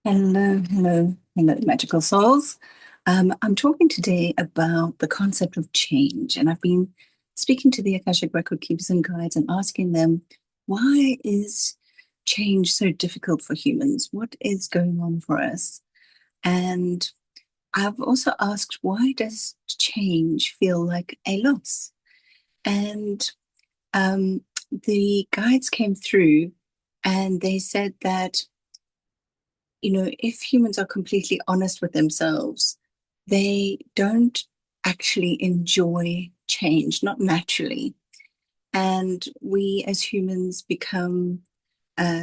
Hello, magical souls. I'm talking today about the concept of change, and I've been speaking to the Akashic Record Keepers and Guides and asking them, why is change so difficult for humans? What is going on for us? And I've also asked, why does change feel like a loss? And um, the guides came through and they said that if humans are completely honest with themselves, they don't actually enjoy change, not naturally. And we as humans become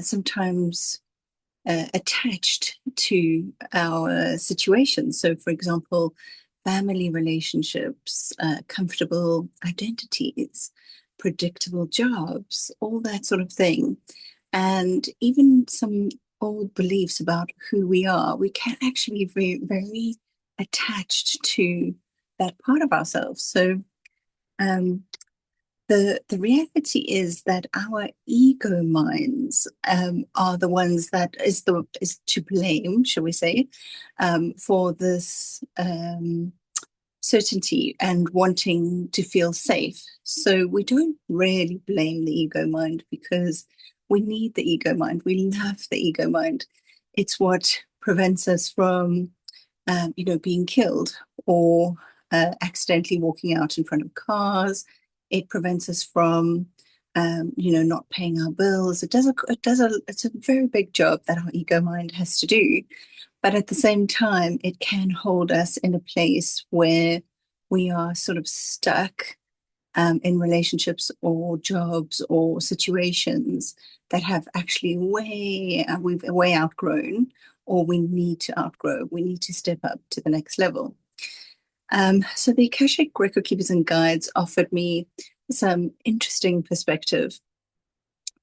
sometimes attached to our situations. So, for example, family relationships, comfortable identities, predictable jobs, all that sort of thing. And even some old beliefs about who we are, we can actually be very attached to that part of ourselves. So, um, the reality is that our ego minds are the ones that is to blame, shall we say, for this certainty and wanting to feel safe. So we don't really blame the ego mind because we need the ego mind. We love the ego mind. It's what prevents us from, being killed or accidentally walking out in front of cars. It prevents us from, not paying our bills. It's a very big job that our ego mind has to do. But at the same time, it can hold us in a place where we are sort of stuck in relationships or jobs or situations that have actually we've way outgrown, or we need to outgrow. We need to step up to the next level. So the Akashic Record Keepers and Guides offered me some interesting perspective.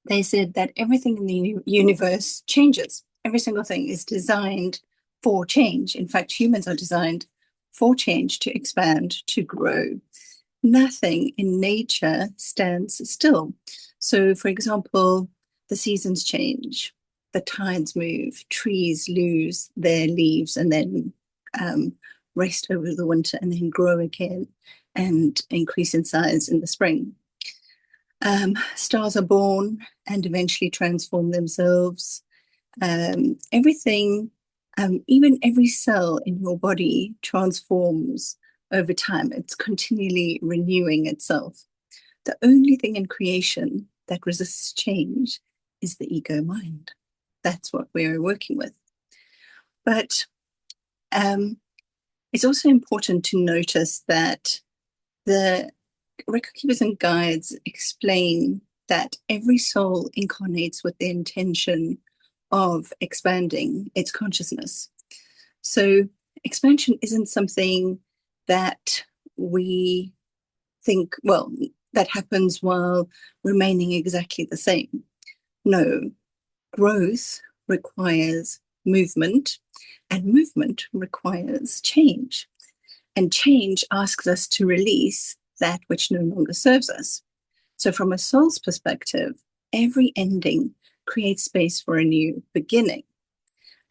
They said that everything in the universe changes. Every single thing is designed for change. In fact, humans are designed for change, to expand, to grow. Nothing in nature stands still. So, for example, the seasons change, the tides move, trees lose their leaves and then rest over the winter and then grow again and increase in size in the spring. Stars are born and eventually transform themselves. Everything, even every cell in your body transforms over time. It's continually renewing itself. The only thing in creation that resists change is the ego mind. That's what we're working with. But it's also important to notice that the record keepers and guides explain that every soul incarnates with the intention of expanding its consciousness. So, expansion isn't something that we think, well, that happens while remaining exactly the same. No, growth requires movement, and movement requires change. And change asks us to release that which no longer serves us. So, from a soul's perspective, every ending creates space for a new beginning.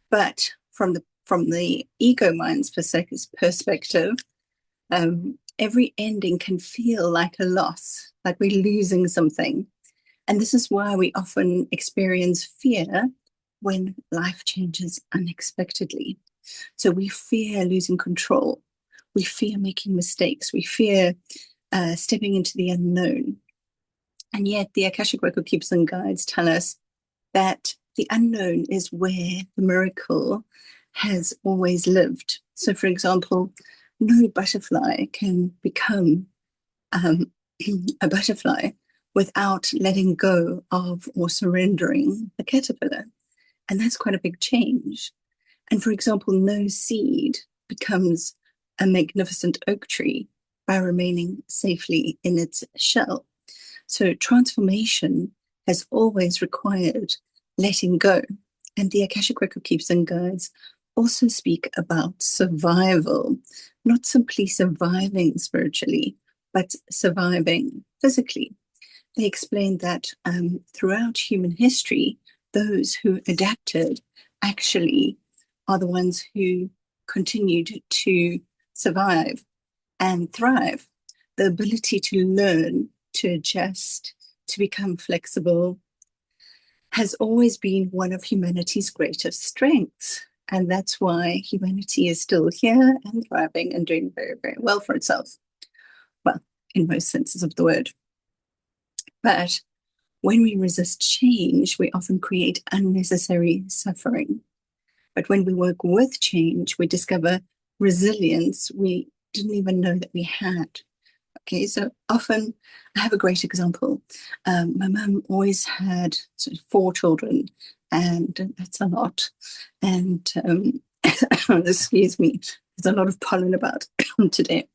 But from the ego mind's perspective, every ending can feel like a loss, like we're losing something. And this is why we often experience fear when life changes unexpectedly. So we fear losing control. We fear making mistakes. We fear stepping into the unknown. And yet, the Akashic Record Keepers and Guides tell us that the unknown is where the miracle has always lived. So, for example, no butterfly can become um, a butterfly without letting go of or surrendering the caterpillar. And that's quite a big change. And for example, no seed becomes a magnificent oak tree by remaining safely in its shell. So transformation has always required letting go. And the Akashic Record Keepers and Guides also speak about survival, not simply surviving spiritually, but surviving physically. They explained that throughout human history, those who adapted actually are the ones who continued to survive and thrive. The ability to learn, to adjust, to become flexible has always been one of humanity's greatest strengths. And that's why humanity is still here and thriving and doing very, very well for itself. Well, in most senses of the word. But when we resist change, we often create unnecessary suffering. But when we work with change, we discover resilience we didn't even know that we had. Okay, so often I have a great example. My mum always had sort of 4 children, and that's a lot. And excuse me, there's a lot of pollen about today.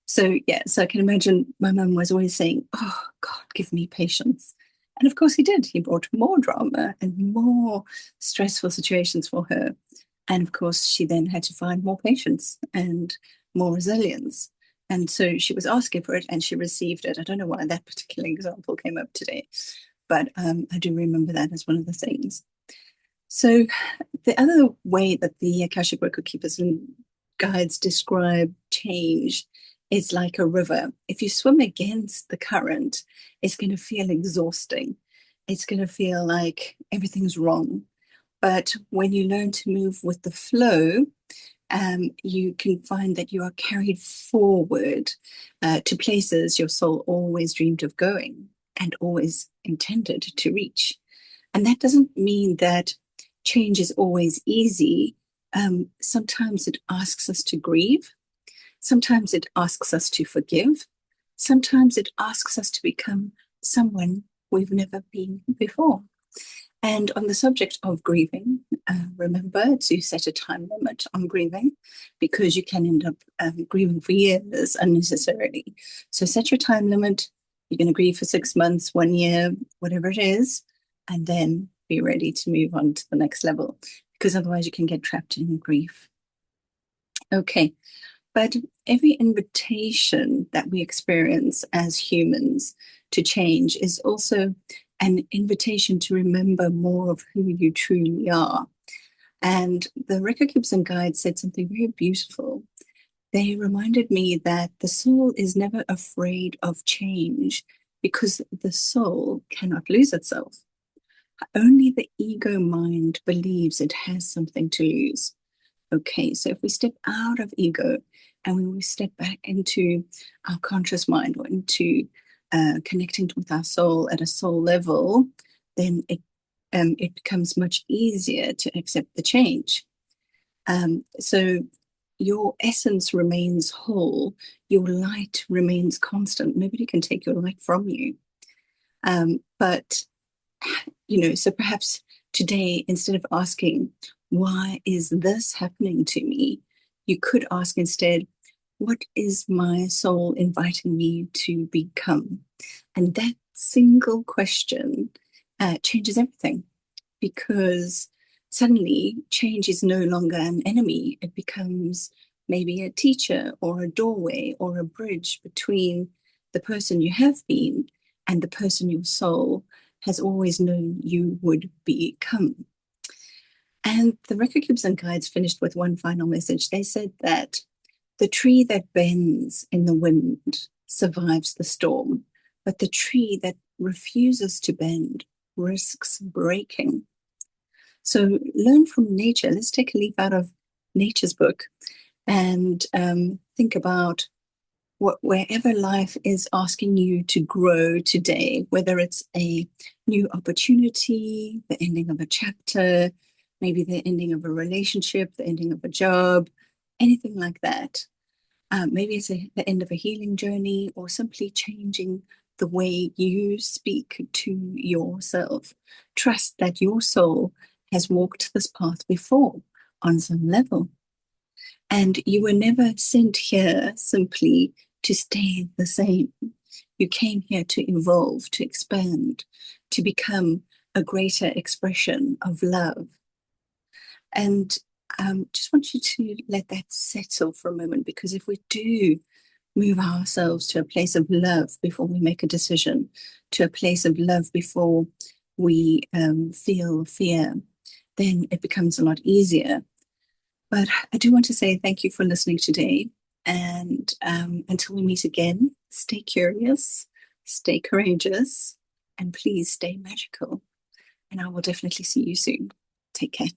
So yeah, so I can imagine my mum was always saying, "Oh God, give me patience." And of course he did. He brought more drama and more stressful situations for her. And of course, she then had to find more patience and more resilience. And so she was asking for it and she received it. I don't know why that particular example came up today, but I do remember that as one of the things. So the other way that the Akashic Record Keepers and guides describe change is like a river. If you swim against the current, it's going to feel exhausting. It's going to feel like everything's wrong. But when you learn to move with the flow, you can find that you are carried forward to places your soul always dreamed of going and always intended to reach. And that doesn't mean that change is always easy. Sometimes it asks us to grieve. Sometimes it asks us to forgive. Sometimes it asks us to become someone we've never been before. And on the subject of grieving, remember to set a time limit on grieving because you can end up grieving for years unnecessarily. So set your time limit. You're going to grieve for 6 months, 1 year, whatever it is, and then be ready to move on to the next level because otherwise you can get trapped in grief. Okay, but every invitation that we experience as humans to change is also an invitation to remember more of who you truly are. And the Record Keepers and Guides said something very beautiful. They reminded me that the soul is never afraid of change because the soul cannot lose itself. Only the ego mind believes it has something to lose. Okay, so if we step out of ego and we step back into our conscious mind or into connecting with our soul at a soul level, then it becomes much easier to accept the change. So your essence remains whole, your light remains constant. Nobody can take your light from you. But so perhaps today, instead of asking, why is this happening to me? You could ask instead, what is my soul inviting me to become? And that single question changes everything because suddenly change is no longer an enemy. It becomes maybe a teacher or a doorway or a bridge between the person you have been and the person your soul has always known you would become. And the Record Keepers and Guides finished with one final message. They said that the tree that bends in the wind survives the storm, but the tree that refuses to bend risks breaking. So learn from nature. Let's take a leaf out of nature's book and think about wherever life is asking you to grow today, whether it's a new opportunity, the ending of a chapter, maybe the ending of a relationship, the ending of a job, anything like that. Maybe it's the end of a healing journey or simply changing the way you speak to yourself. Trust that your soul has walked this path before on some level. And you were never sent here simply to stay the same. You came here to evolve, to expand, to become a greater expression of love. And just want you to let that settle for a moment, because if we do move ourselves to a place of love before we make a decision, to a place of love before we feel fear, then it becomes a lot easier. But I do want to say thank you for listening today. And until we meet again, stay curious, stay courageous, and please stay magical. And I will definitely see you soon. Take care.